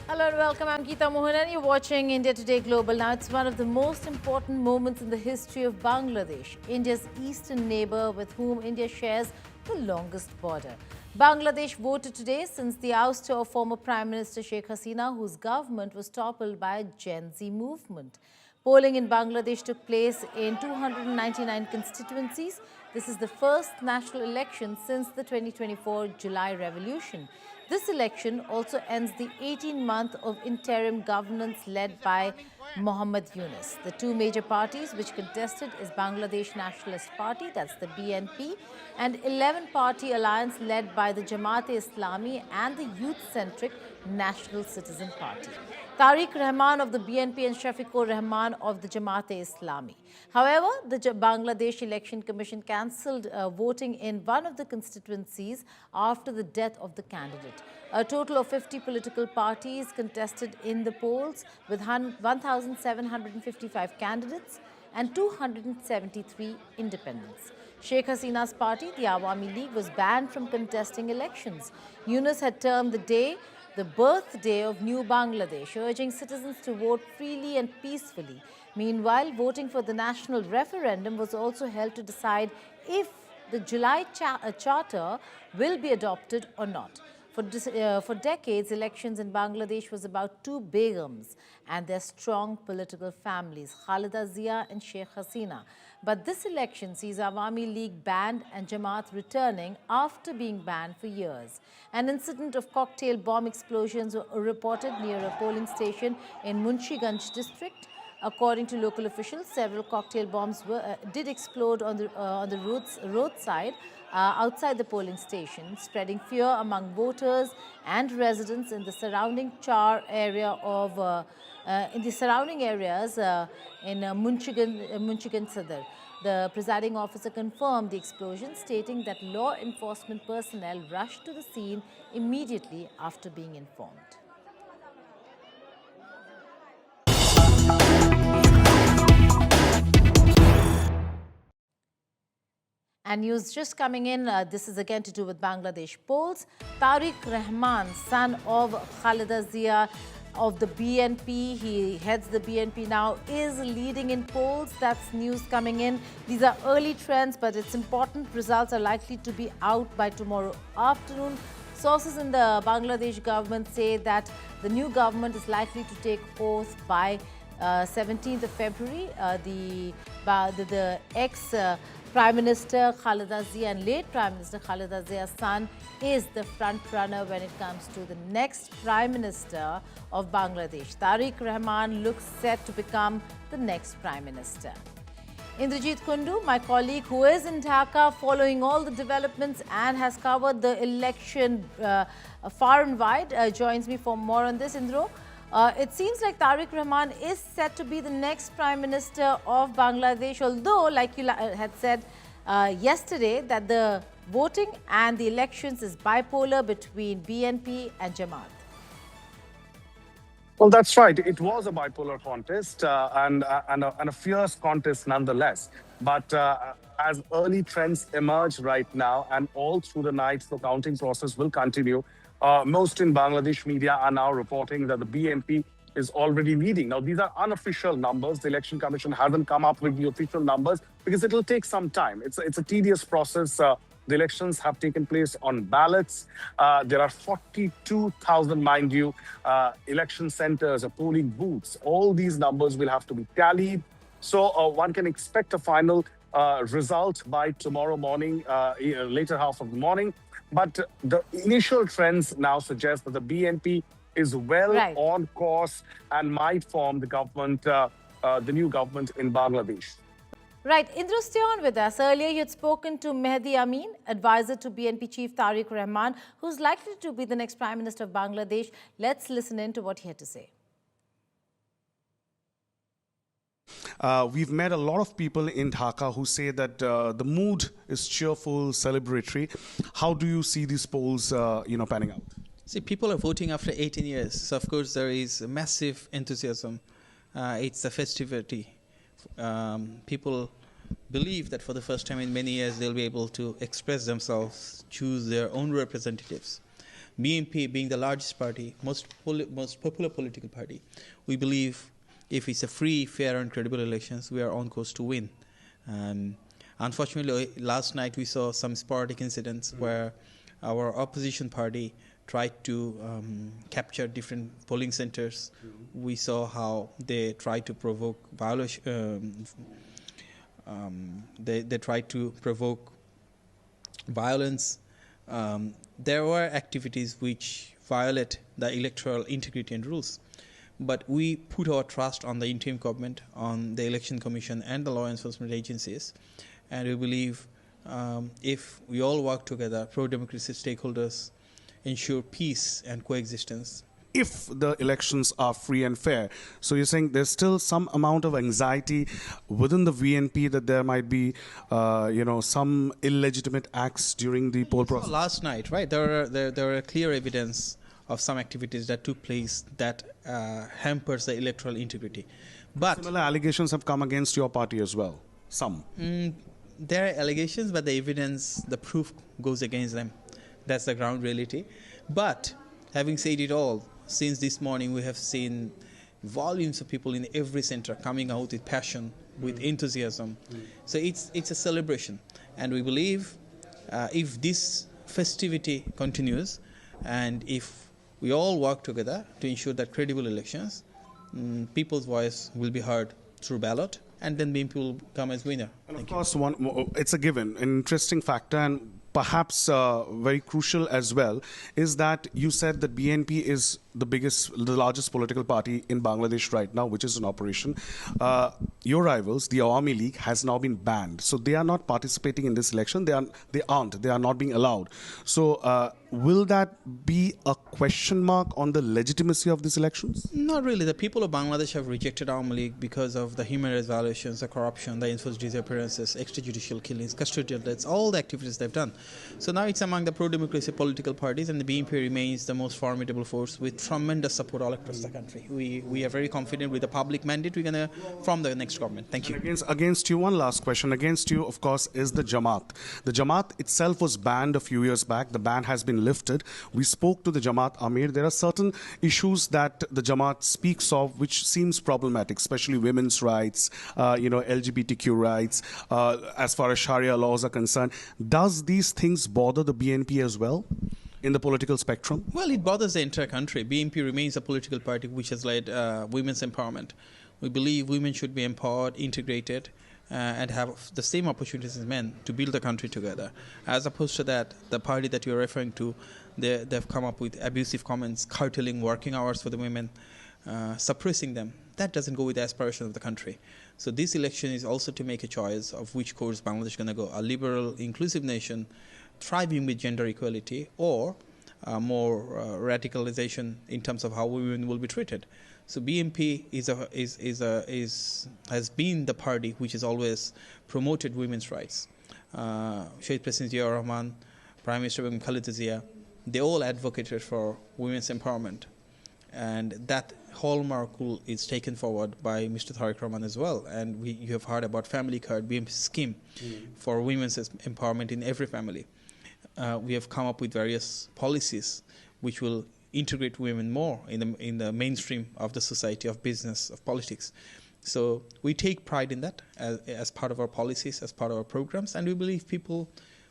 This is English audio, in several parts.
Hello and welcome. I'm Geeta, Mohan and you're watching India Today Global. Now, it's one of the most important moments in the history of Bangladesh, India's eastern neighbor with whom India shares the longest border. Bangladesh voted today since the ouster of former Prime Minister Sheikh Hasina, whose government was toppled by a Gen Z movement. Polling in Bangladesh took place in 299 constituencies. This is the first national election since the 2024 July revolution. This election also ends the 18-month of interim governance led by Muhammad Yunus. The two major parties which contested is Bangladesh Nationalist Party, that's the BNP, and 11-party alliance led by the Jamaat-e-Islami and the youth-centric National Citizen Party. Tarique Rahman of the BNP and Shafiqur Rahman of the Jamaat-e-Islami. However, the Bangladesh Election Commission cancelled voting in one of the constituencies after the death of the candidate. A total of 50 political parties contested in the polls with 1,755 candidates and 273 independents. Sheikh Hasina's party, the Awami League, was banned from contesting elections. Yunus had termed the day the birthday of new Bangladesh, urging citizens to vote freely and peacefully. Meanwhile, voting for the national referendum was also held to decide if the July charter will be adopted or not. For decades, elections in Bangladesh was about two begums and their strong political families, Khalida Zia and Sheikh Hasina. But this election sees Awami League banned and Jamaat returning after being banned for years. An incident of cocktail bomb explosions were reported near a polling station in Munshiganj district. According to local officials, several cocktail bombs did explode on the roadside outside the polling station, spreading fear among voters and residents in the surrounding areas in Munshigan Sadar. The presiding officer confirmed the explosion, stating that law enforcement personnel rushed to the scene immediately after being informed. And news just coming in, this is again to do with Bangladesh polls. Tarique Rahman, son of Khalida Zia of the BNP, he heads the BNP now, is leading in polls. That's news coming in. These are early trends, but it's important. Results are likely to be out by tomorrow afternoon. Sources in the Bangladesh government say that the new government is likely to take oath by 17th of February. The ex-Prime Minister Khalida Zia and late Prime Minister Khalida Zia's son is the front runner when it comes to the next Prime Minister of Bangladesh. Tarique Rahman looks set to become the next Prime Minister. Indrajit Kundu, my colleague who is in Dhaka following all the developments and has covered the election far and wide, joins me for more on this. Indro, it seems like Tarique Rahman is set to be the next Prime Minister of Bangladesh, although, like you had said yesterday, that the voting and the elections is bipolar between BNP and Jamaat. Well, that's right. It was a bipolar contest and a fierce contest nonetheless. But as early trends emerge right now and all through the night, the counting process will continue. Most in Bangladesh media are now reporting that the BNP is already leading. Now, these are unofficial numbers. The Election Commission hasn't come up with the official numbers because it will take some time. It's a tedious process. The elections have taken place on ballots. There are 42,000, mind you, election centers, polling booths. All these numbers will have to be tallied. So one can expect a final result by tomorrow morning, later half of the morning. But the initial trends now suggest that the BNP is well on course and might form the government, the new government in Bangladesh. Right. Indra, stay on with us. Earlier, you had spoken to Mehdi Amin, advisor to BNP chief Tarique Rahman, who's likely to be the next Prime Minister of Bangladesh. Let's listen in to what he had to say. We've met a lot of people in Dhaka who say that the mood is cheerful, celebratory. How do you see these polls, panning out? See, people are voting after 18 years. So, of course, there is massive enthusiasm. It's a festivity. People believe that for the first time in many years, they'll be able to express themselves, choose their own representatives. BNP being the largest party, most popular political party, we believe if it's a free, fair and credible elections, we are on course to win. Unfortunately, last night we saw some sporadic incidents where our opposition party tried to capture different polling centers. We saw how they tried to provoke violation. They tried to provoke violence. There were activities which violate the electoral integrity and rules. But we put our trust on the interim government, on the election commission and the law enforcement agencies. And we believe if we all work together, pro-democracy stakeholders ensure peace and coexistence. If the elections are free and fair, so you're saying there's still some amount of anxiety within the VNP that there might be, some illegitimate acts during the poll process? Last night, right, there were clear evidence of some activities that took place that hampers the electoral integrity. But similar allegations have come against your party as well. Some. There are allegations, but the evidence, the proof goes against them. That's the ground reality. But having said it all, since this morning we have seen volumes of people in every center coming out with passion, with enthusiasm. So it's a celebration. And we believe if this festivity continues and if we all work together to ensure that credible elections, people's voice will be heard through ballot, and then BNP will come as winner. And of course, it's a given. An interesting factor, and perhaps very crucial as well, is that you said that BNP is the largest political party in Bangladesh right now, which is in operation. Your rivals, the Awami League, has now been banned. So they are not participating in this election. They are not being allowed. So will that be a question mark on the legitimacy of these elections? Not really. The people of Bangladesh have rejected Awami League because of the human rights violations, the corruption, the enforced disappearances, extrajudicial killings, custodial deaths, all the activities they've done. So now it's among the pro-democracy political parties, and the BNP remains the most formidable force with tremendous support all across the country. We are very confident with the public mandate we're going to form the next government. Thank you. Against you, one last question. Against you, of course, is the Jamaat. The Jamaat itself was banned a few years back. The ban has been lifted. We spoke to the Jamaat Amir. There are certain issues that the Jamaat speaks of which seems problematic, especially women's rights, LGBTQ rights, as far as Sharia laws are concerned. Does these things bother the BNP as well in the political spectrum? Well, it bothers the entire country. BNP remains a political party which has led women's empowerment. We believe women should be empowered, integrated, and have the same opportunities as men to build the country together. As opposed to that, the party that you're referring to, they've come up with abusive comments, curtailing working hours for the women, suppressing them. That doesn't go with the aspiration of the country. So this election is also to make a choice of which course Bangladesh is going to go, a liberal, inclusive nation, thriving with gender equality, or more radicalization in terms of how women will be treated. So BNP has been the party which has always promoted women's rights. Sheikh Hasina, Rahman, Prime Minister Khalida Zia, they all advocated for women's empowerment. And that hallmark is taken forward by Mr. Tarique Rahman as well. And you have heard about Family Card, BNP scheme for women's empowerment in every family. We have come up with various policies which will integrate women more in the mainstream of the society, of business, of politics. So we take pride in that as part of our policies, as part of our programs, and we believe people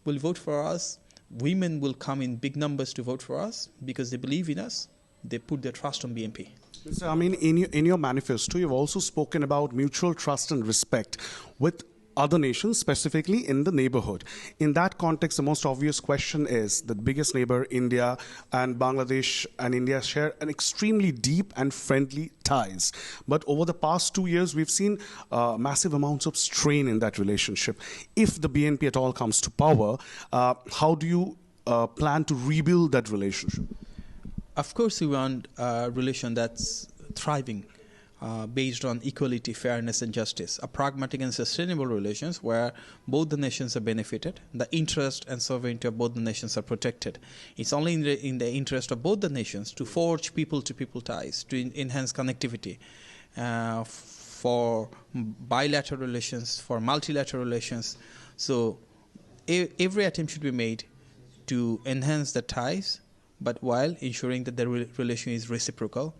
will vote for us. Women will come in big numbers to vote for us because they believe in us. They put their trust on BNP. Mr. Amin, in your manifesto, you've also spoken about mutual trust and respect with other nations, specifically in the neighborhood. In that context, the most obvious question is the biggest neighbor, India, and Bangladesh and India share an extremely deep and friendly ties. But over the past 2 years, we've seen massive amounts of strain in that relationship. If the BNP at all comes to power, how do you plan to rebuild that relationship? Of course, we want a relation that's thriving, based on equality, fairness, and justice. A pragmatic and sustainable relations where both the nations are benefited, the interest and sovereignty of both the nations are protected. It's only in the interest of both the nations to forge people-to-people ties, to enhance connectivity, for bilateral relations, for multilateral relations. So every attempt should be made to enhance the ties but while ensuring that the relation is reciprocal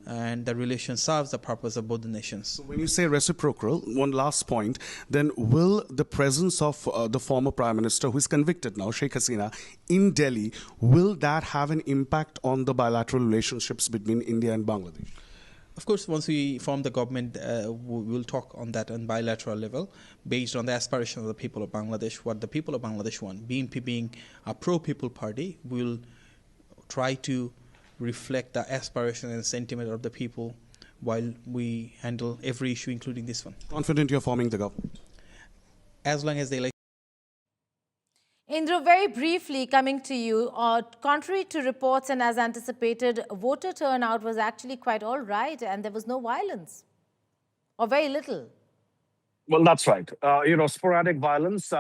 and the relation serves the purpose of both the nations. So when you say reciprocal, one last point, then will the presence of the former Prime Minister, who is convicted now, Sheikh Hasina, in Delhi, will that have an impact on the bilateral relationships between India and Bangladesh? Of course, once we form the government, we'll talk on that on bilateral level, based on the aspiration of the people of Bangladesh, what the people of Bangladesh want. BNP being a pro-people party, will try to reflect the aspiration and sentiment of the people while we handle every issue, including this one. Confident you're forming the government? As long as the election. Indra, very briefly coming to you, contrary to reports and as anticipated, voter turnout was actually quite all right and there was no violence, or very little. Well, that's right. Sporadic violence.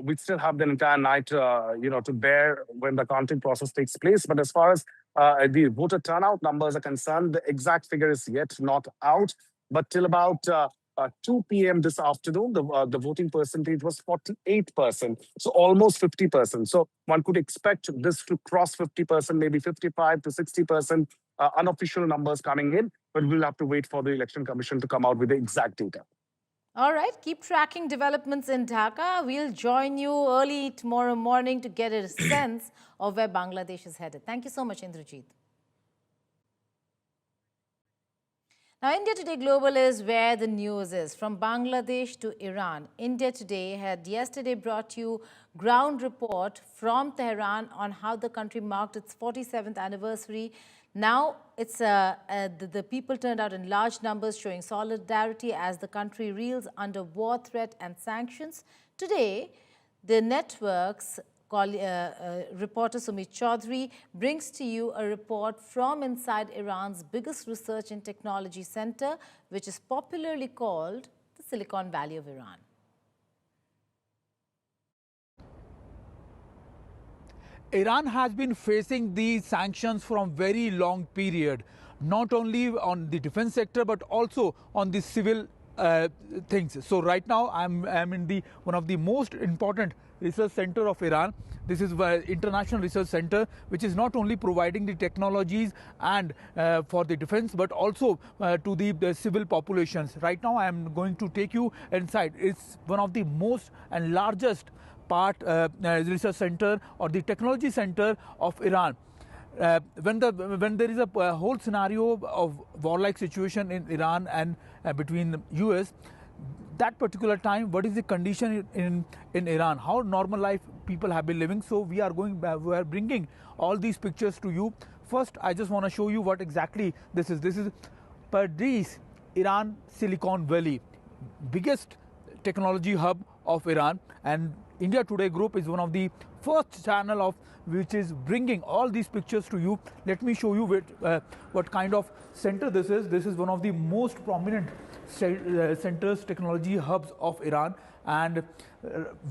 We still have the entire night, to bear when the counting process takes place. But as far as the voter turnout numbers are concerned, the exact figure is yet not out. But till about 2 p.m. this afternoon, the voting percentage was 48%, so almost 50%. So one could expect this to cross 50%, maybe 55 to 60%, unofficial numbers coming in. But we'll have to wait for the Election Commission to come out with the exact data. All right, keep tracking developments in Dhaka. We'll join you early tomorrow morning to get a sense of where Bangladesh is headed. Thank you so much, Indrajit. Now, India Today Global is where the news is. From Bangladesh to Iran, India Today had yesterday brought you ground report from Tehran on how the country marked its 47th anniversary. Now, it's the people turned out in large numbers, showing solidarity as the country reels under war threat and sanctions. Today, the network's reporter Sumit Chaudhary brings to you a report from inside Iran's biggest research and technology center, which is popularly called the Silicon Valley of Iran. Iran has been facing these sanctions from very long period, not only on the defense sector, but also on the civil things. So right now I'm in one of the most important research center of Iran. This is the International Research Center, which is not only providing the technologies and for the defense, but also to the civil populations. Right now I am going to take you inside. It's one of the most and largest research center or the technology center of Iran. When there is a whole scenario of warlike situation in Iran and between the US, that particular time, what is the condition in Iran? How normal life people have been living? So we are bringing all these pictures to you. First, I just want to show you what exactly this is. This is Pardis, Iran Silicon Valley, biggest technology hub of Iran, and India Today Group is one of the first channel of which is bringing all these pictures to you. Let me show you what kind of center this is. This is one of the most prominent centers, technology hubs of Iran. And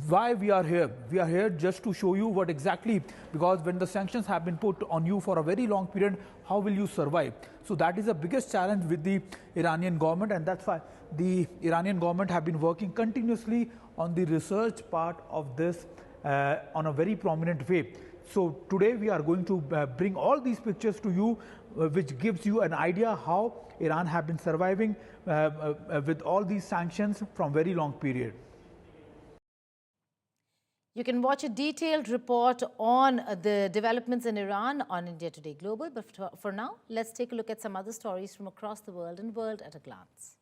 why we are here? We are here just to show you what exactly, because when the sanctions have been put on you for a very long period, how will you survive? So that is the biggest challenge with the Iranian government, and that's why the Iranian government have been working continuously on the research part of this on a very prominent way. So today we are going to bring all these pictures to you, which gives you an idea how Iran have been surviving with all these sanctions from very long period. You can watch a detailed report on the developments in Iran on India Today Global. But for now, let's take a look at some other stories from across the world and World at a Glance.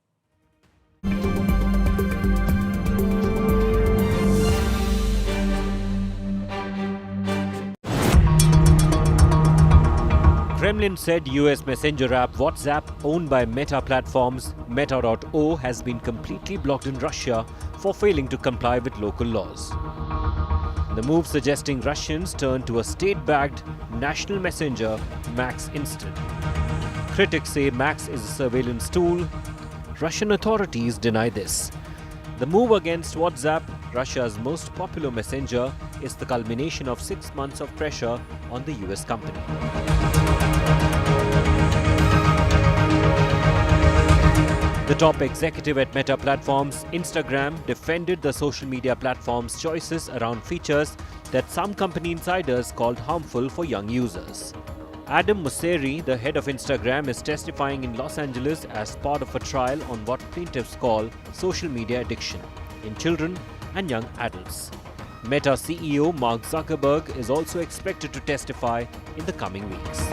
Kremlin said US messenger app WhatsApp, owned by Meta Platforms, Meta.o, has been completely blocked in Russia for failing to comply with local laws. The move suggesting Russians turn to a state-backed national messenger, Max instead. Critics say Max is a surveillance tool. Russian authorities deny this. The move against WhatsApp, Russia's most popular messenger, is the culmination of 6 months of pressure on the US company. The top executive at Meta Platforms, Instagram, defended the social media platform's choices around features that some company insiders called harmful for young users. Adam Mosseri, the head of Instagram, is testifying in Los Angeles as part of a trial on what plaintiffs call social media addiction in children and young adults. Meta CEO Mark Zuckerberg is also expected to testify in the coming weeks.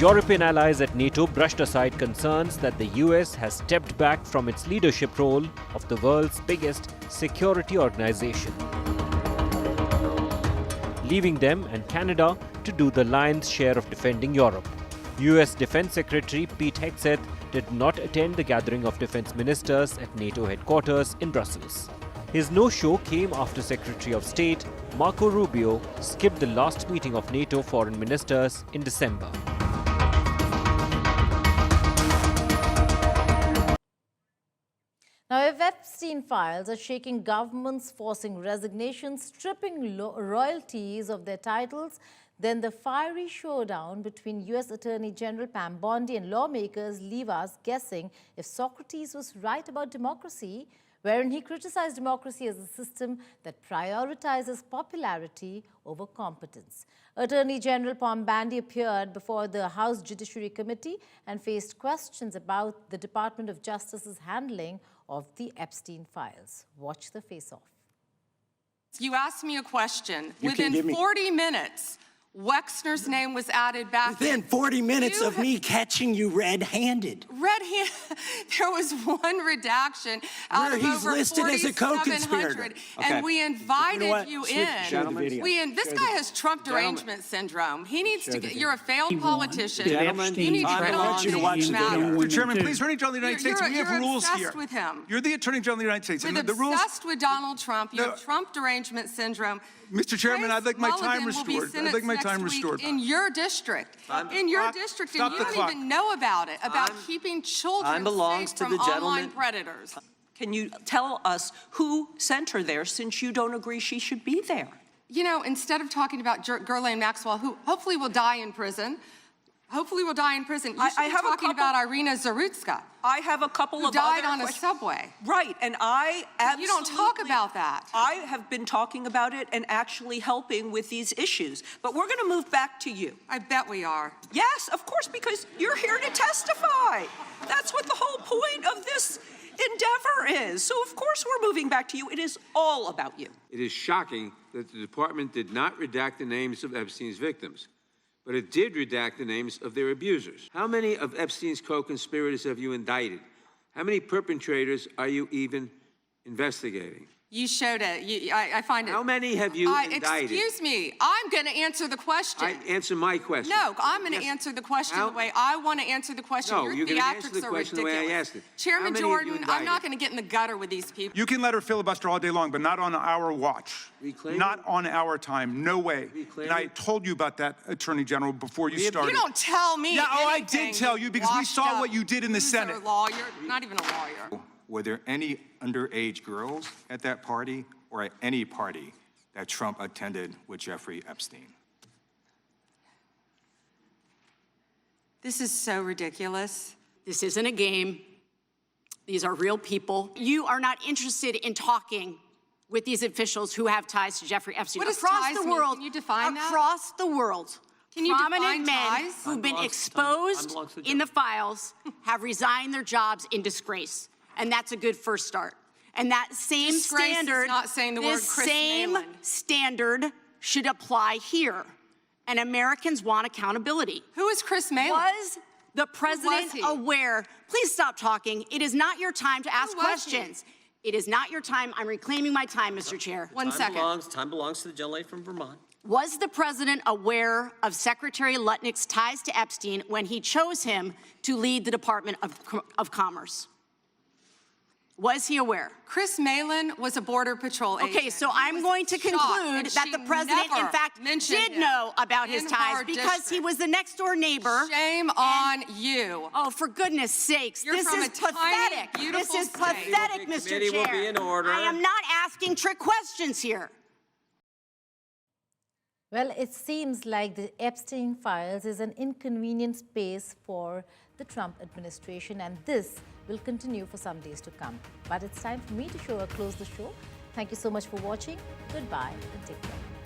European allies at NATO brushed aside concerns that the US has stepped back from its leadership role of the world's biggest security organization, leaving them and Canada to do the lion's share of defending Europe. US Defense Secretary Pete Hegseth did not attend the gathering of defense ministers at NATO headquarters in Brussels. His no-show came after Secretary of State Marco Rubio skipped the last meeting of NATO foreign ministers in December. Now, if Epstein files are shaking governments, forcing resignations, stripping royalties of their titles, then the fiery showdown between U.S. Attorney General Pam Bondi and lawmakers leave us guessing if Socrates was right about democracy, wherein he criticized democracy as a system that prioritizes popularity over competence. Attorney General Pam Bondi appeared before the House Judiciary Committee and faced questions about the Department of Justice's handling of the Epstein files. Watch the face-off. You asked me a question. Within 40 minutes, Wexner's name was added back. Within 40 minutes of me catching you red-handed. Red-handed. There was one redaction out Where of he's over listed as a co-conspirator. 4,700, and we invited you in. This guy has Trump derangement syndrome. He needs to get. You're a failed politician. You need to get on these matters. Mr. Chairman, please, Attorney General of the United States, we have rules here. You're obsessed with him. You're the Attorney General of the United States. You're obsessed with Donald Trump. You have Trump derangement syndrome. Mr. Chairman, I'd like my time restored. I'd like my time restored. In your district. In your district, and you don't even know about it, about keeping children safe from online predators. Can you tell us who sent her there, since you don't agree she should be there? You know, instead of talking about Ghislaine Maxwell, who hopefully will die in prison, you should be talking about Irina Zarutska. I have a couple of who died on a subway. Right, and I absolutely... You don't talk about that. I have been talking about it and actually helping with these issues. But we're going to move back to you. I bet we are. Yes, of course, because you're here to testify. That's what the whole point of this endeavor is. So, of course, we're moving back to you. It is all about you. It is shocking that the department did not redact the names of Epstein's victims, but it did redact the names of their abusers. How many of Epstein's co-conspirators have you indicted? How many perpetrators are you even investigating? You showed it. I find it. How many have you indicted? Excuse me. I'm going to answer the question. Answer my question. No, I'm going to answer the question the way I want to answer the question. No, Your you're going to answer the theatrics are question the ridiculous. way I asked it. Chairman Jordan, I'm not going to get in the gutter with these people. You can let her filibuster all day long, but not on our watch. Not on our time. No way. And I told you about that, Attorney General, before you started. You don't tell me anything. I did tell you, because we saw what you did in the Senate. You're a lawyer, not even a lawyer. Were there any underage girls at that party or at any party that Trump attended with Jeffrey Epstein? This is so ridiculous. This isn't a game. These are real people. You are not interested in talking with these officials who have ties to Jeffrey Epstein. What does across ties the mean? world, Can you define that? across the world, Can you prominent define men ties? who've been exposed in the files have resigned their jobs in disgrace. And that's a good first start. And that same Disgrace standard, is not saying the word this Chris same Malin. standard should apply here. And Americans want accountability. Who is Chris Malin? Was the president aware? Please stop talking. It is not your time to ask questions. It is not your time. I'm reclaiming my time, Mr. Chair. One second. Time belongs to the gentlelady from Vermont. Was the president aware of Secretary Lutnick's ties to Epstein when he chose him to lead the Department of Commerce? Was he aware? Chris Malin was a Border Patrol agent. Okay, so I'm going to conclude that the president, in fact, did know about his ties because he was the next door neighbor. Shame on you. Oh, for goodness sakes. This is pathetic. This is pathetic, Mr. Chair. Will be in order. I am not asking trick questions here. Well, it seems like the Epstein files is an inconvenient space for the Trump administration, and this will continue for some days to come. But it's time for me to close the show. Thank you so much for watching. Goodbye and take care.